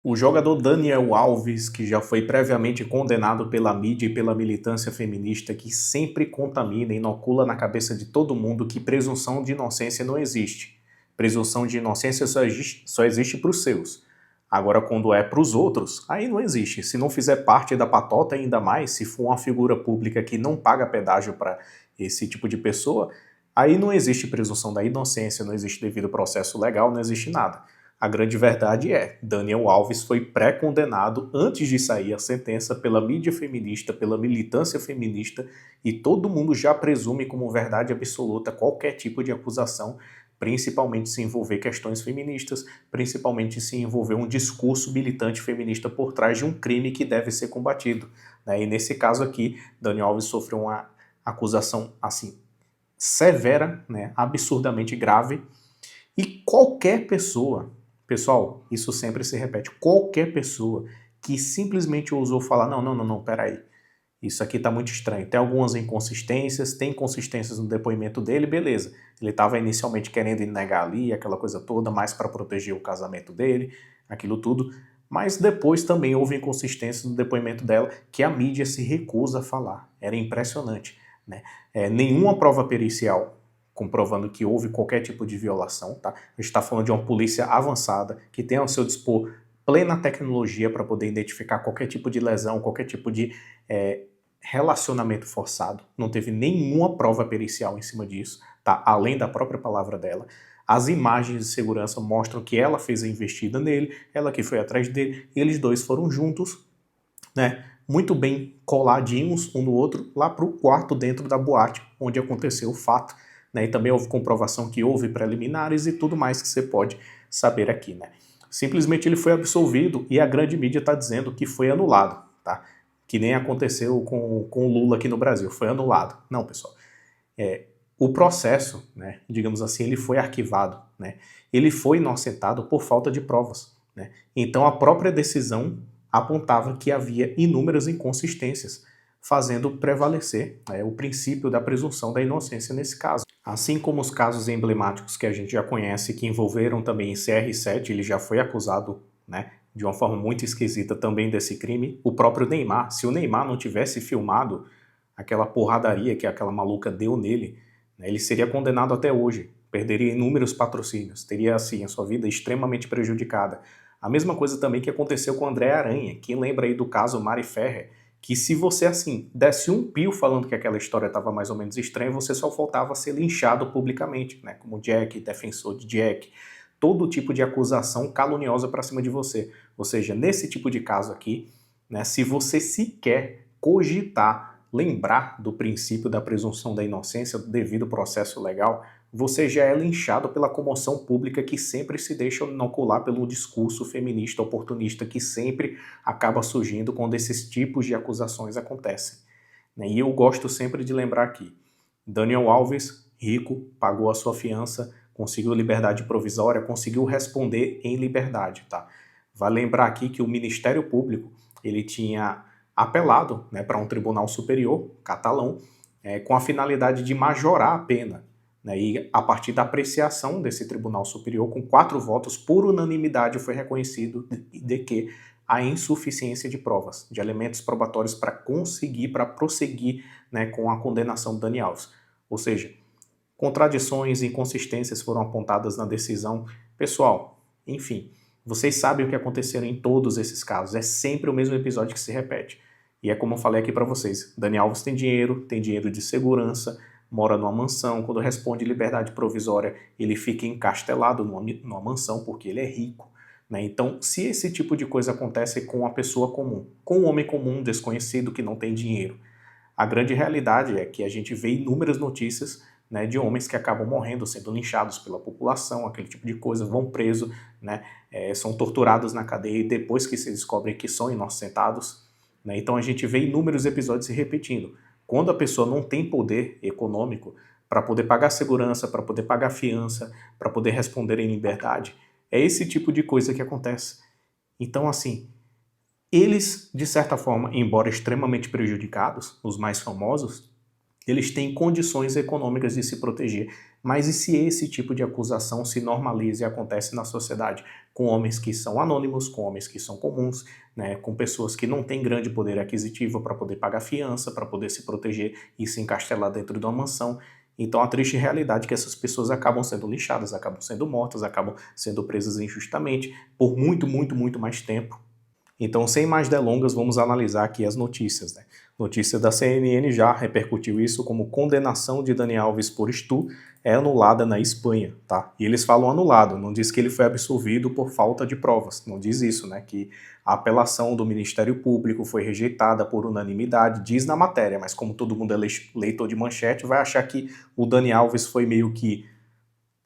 O jogador Daniel Alves, que já foi previamente condenado pela mídia e pela militância feminista, que sempre contamina e inocula na cabeça de todo mundo que presunção de inocência não existe. Presunção de inocência só existe para os seus. Agora, quando é para os outros, aí não existe. Se não fizer parte da patota, ainda mais, se for uma figura pública que não paga pedágio para esse tipo de pessoa, aí não existe presunção da inocência, não existe devido processo legal, não existe nada. A grande verdade é, Daniel Alves foi pré-condenado antes de sair a sentença pela mídia feminista, pela militância feminista, e todo mundo já presume como verdade absoluta qualquer tipo de acusação, principalmente se envolver questões feministas, principalmente se envolver um discurso militante feminista por trás de um crime que deve ser combatido, né? E nesse caso aqui, Daniel Alves sofreu uma acusação assim severa, né, absurdamente grave, e qualquer pessoa, pessoal, isso sempre se repete, qualquer pessoa que simplesmente ousou falar, não, peraí, isso aqui tá muito estranho, tem algumas inconsistências, tem inconsistências no depoimento dele, beleza. Ele estava inicialmente querendo negar ali, aquela coisa toda, mais para proteger o casamento dele, aquilo tudo, mas depois também houve inconsistências no depoimento dela que a mídia se recusa a falar. Era impressionante, né? Nenhuma prova pericial comprovando que houve qualquer tipo de violação, tá? A gente está falando de uma polícia avançada que tem ao seu dispor plena tecnologia para poder identificar qualquer tipo de lesão, qualquer tipo de relacionamento forçado. Não teve nenhuma prova pericial em cima disso, tá? Além da própria palavra dela. As imagens de segurança mostram que ela fez a investida nele, ela que foi atrás dele, e eles dois foram juntos, né? Muito bem coladinhos um no outro, lá para o quarto dentro da boate, onde aconteceu o fato, né? E também houve comprovação que houve preliminares e tudo mais que você pode saber aqui, né? Simplesmente ele foi absolvido e a grande mídia está dizendo que foi anulado, tá? Que nem aconteceu com o Lula aqui no Brasil, foi anulado. Não, pessoal. O processo, né, digamos assim, ele foi arquivado, né? Ele foi inocentado por falta de provas, né? Então a própria decisão apontava que havia inúmeras inconsistências, fazendo prevalecer, né, o princípio da presunção da inocência nesse caso. Assim como os casos emblemáticos que a gente já conhece, que envolveram também CR7, ele já foi acusado, né, de uma forma muito esquisita também desse crime. O próprio Neymar, se o Neymar não tivesse filmado aquela porradaria que aquela maluca deu nele, né, ele seria condenado até hoje, perderia inúmeros patrocínios, teria assim a sua vida extremamente prejudicada. A mesma coisa também que aconteceu com o André Aranha, quem lembra aí do caso Mari Ferrer, que se você assim desse um pio falando que aquela história estava mais ou menos estranha, você só faltava ser linchado publicamente, né, como Jack, defensor de Jack, todo tipo de acusação caluniosa para cima de você. Ou seja, nesse tipo de caso aqui, né, se você sequer cogitar, lembrar do princípio da presunção da inocência do devido processo legal, você já é linchado pela comoção pública que sempre se deixa inocular pelo discurso feminista oportunista que sempre acaba surgindo quando esses tipos de acusações acontecem, né? E eu gosto sempre de lembrar aqui, Daniel Alves, rico, pagou a sua fiança, conseguiu liberdade provisória, conseguiu responder em liberdade, tá? Vale lembrar aqui que o Ministério Público, ele tinha apelado, né, para um tribunal superior catalão, com a finalidade de majorar a pena, né, e a partir da apreciação desse tribunal superior, com 4 votos, por unanimidade foi reconhecido de que há insuficiência de provas, de elementos probatórios para prosseguir, né, com a condenação de Dani Alves. Ou seja, contradições e inconsistências foram apontadas na decisão. Pessoal, enfim, vocês sabem o que aconteceu em todos esses casos. É sempre o mesmo episódio que se repete. E é como eu falei aqui para vocês. Dani Alves tem dinheiro de segurança, mora numa mansão. Quando responde liberdade provisória, ele fica encastelado numa mansão porque ele é rico, né? Então, se esse tipo de coisa acontece com uma pessoa comum, com um homem comum, desconhecido, que não tem dinheiro, a grande realidade é que a gente vê inúmeras notícias, né, de homens que acabam morrendo, sendo linchados pela população, aquele tipo de coisa, vão presos, né, são torturados na cadeia e depois que se descobre que são inocentados, né? Então a gente vê inúmeros episódios se repetindo. Quando a pessoa não tem poder econômico para poder pagar segurança, para poder pagar fiança, para poder responder em liberdade, é esse tipo de coisa que acontece. Então, assim, eles, de certa forma, embora extremamente prejudicados, os mais famosos, eles têm condições econômicas de se proteger. Mas e se esse tipo de acusação se normaliza e acontece na sociedade? Com homens que são anônimos, com homens que são comuns, né, com pessoas que não têm grande poder aquisitivo para poder pagar fiança, para poder se proteger e se encastelar dentro de uma mansão. Então a triste realidade é que essas pessoas acabam sendo lixadas, acabam sendo mortas, acabam sendo presas injustamente por muito, muito, muito mais tempo. Então, sem mais delongas, vamos analisar aqui as notícias, né? Notícia da CNN já repercutiu isso como condenação de Dani Alves por estupro é anulada na Espanha, tá? E eles falam anulado, não diz que ele foi absolvido por falta de provas, não diz isso, né? Que a apelação do Ministério Público foi rejeitada por unanimidade, diz na matéria, mas como todo mundo é leitor de manchete, vai achar que o Dani Alves foi meio que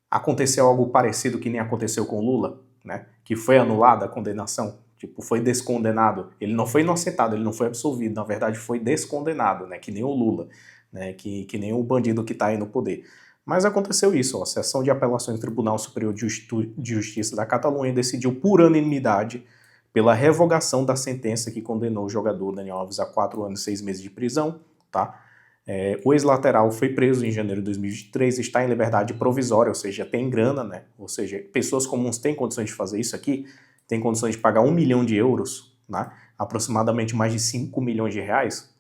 aconteceu algo parecido que nem aconteceu com o Lula, né? Que foi anulada a condenação. Tipo, foi descondenado. Ele não foi inocentado, ele não foi absolvido, na verdade foi descondenado, né? Que nem o Lula, né? Que nem o bandido que está aí no poder. Mas aconteceu isso, ó, a Seção de Apelações do Tribunal Superior de Justiça da Catalunha decidiu por unanimidade pela revogação da sentença que condenou o jogador Daniel Alves a 4 anos e 6 meses de prisão, tá? O ex-lateral foi preso em janeiro de 2023, está em liberdade provisória, ou seja, tem grana, né? Ou seja, pessoas comuns têm condições de fazer isso aqui, têm condições de pagar 1 milhão de euros, né? Aproximadamente mais de 5 milhões de reais.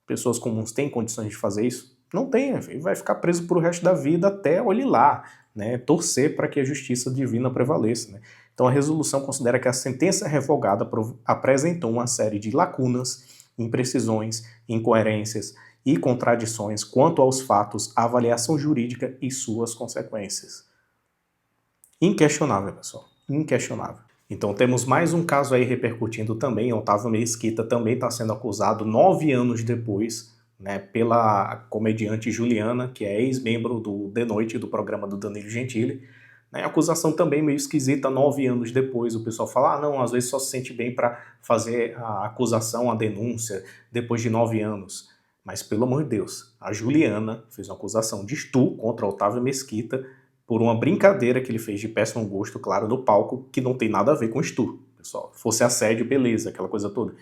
Pessoas comuns têm condições de fazer isso? Não tem, vai ficar preso pro resto da vida até, olhe lá, né? Torcer para que a justiça divina prevaleça, né? Então a resolução considera que a sentença revogada apresentou uma série de lacunas, imprecisões, incoerências e contradições quanto aos fatos, a avaliação jurídica e suas consequências. Inquestionável, pessoal. Inquestionável. Então temos mais um caso aí repercutindo também. Otávio Mesquita também está sendo acusado 9 anos depois, né, pela comediante Juliana, que é ex-membro do De Noite, do programa do Danilo Gentili. A acusação também meio esquisita, 9 anos depois. O pessoal fala, não, às vezes só se sente bem para fazer a acusação, a denúncia, depois de 9 anos. Mas, pelo amor de Deus, a Juliana fez uma acusação de estupro contra Otávio Mesquita por uma brincadeira que ele fez de péssimo gosto, claro, no palco, que não tem nada a ver com estupro, pessoal. Fosse assédio, beleza, aquela coisa toda.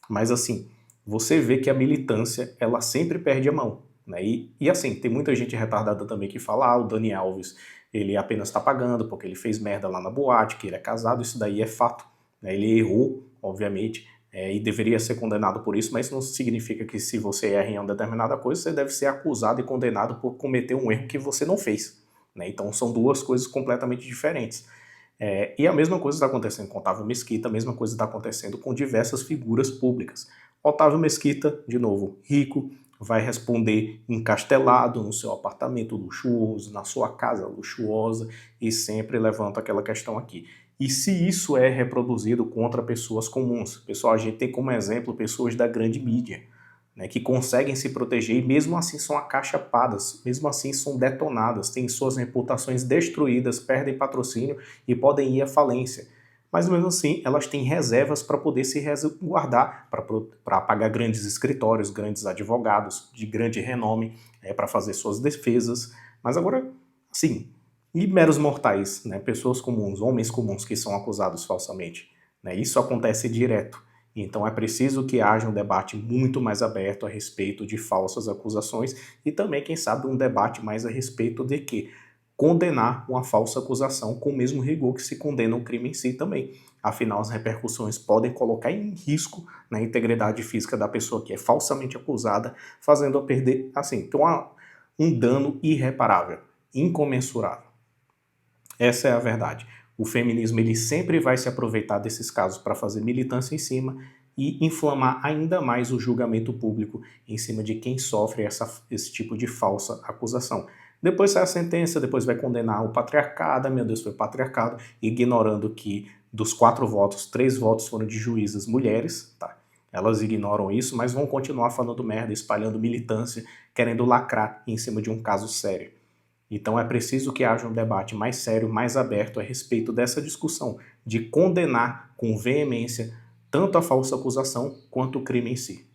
Mas, assim, você vê que a militância, ela sempre perde a mão, né? E assim, tem muita gente retardada também que fala, o Dani Alves, ele apenas está pagando porque ele fez merda lá na boate, que ele é casado, isso daí é fato, né? Ele errou, obviamente, e deveria ser condenado por isso, mas isso não significa que se você erra em uma determinada coisa, você deve ser acusado e condenado por cometer um erro que você não fez, né? Então são duas coisas completamente diferentes. E a mesma coisa está acontecendo com Otávio Mesquita, a mesma coisa está acontecendo com diversas figuras públicas. Otávio Mesquita, de novo, rico, vai responder encastelado no seu apartamento luxuoso, na sua casa luxuosa, e sempre levanta aquela questão aqui. E se isso é reproduzido contra pessoas comuns? Pessoal, a gente tem como exemplo pessoas da grande mídia, né, que conseguem se proteger e mesmo assim são acachapadas, mesmo assim são detonadas, têm suas reputações destruídas, perdem patrocínio e podem ir à falência. Mas mesmo assim, elas têm reservas para poder se resguardar, para pagar grandes escritórios, grandes advogados de grande renome, para fazer suas defesas. Mas agora, sim, e meros mortais, né, pessoas comuns, homens comuns que são acusados falsamente, né, isso acontece direto. Então é preciso que haja um debate muito mais aberto a respeito de falsas acusações e também, quem sabe, um debate mais a respeito de que condenar uma falsa acusação com o mesmo rigor que se condena o crime em si também. Afinal, as repercussões podem colocar em risco, né, a integridade física da pessoa que é falsamente acusada, fazendo-a perder, assim, um dano irreparável, incomensurável. Essa é a verdade. O feminismo ele sempre vai se aproveitar desses casos para fazer militância em cima e inflamar ainda mais o julgamento público em cima de quem sofre esse tipo de falsa acusação. Depois sai a sentença, depois vai condenar o patriarcado, meu Deus, foi patriarcado, ignorando que dos 4 votos, 3 votos foram de juízas mulheres, tá? Elas ignoram isso, mas vão continuar falando merda, espalhando militância, querendo lacrar em cima de um caso sério. Então é preciso que haja um debate mais sério, mais aberto a respeito dessa discussão, de condenar com veemência tanto a falsa acusação quanto o crime em si.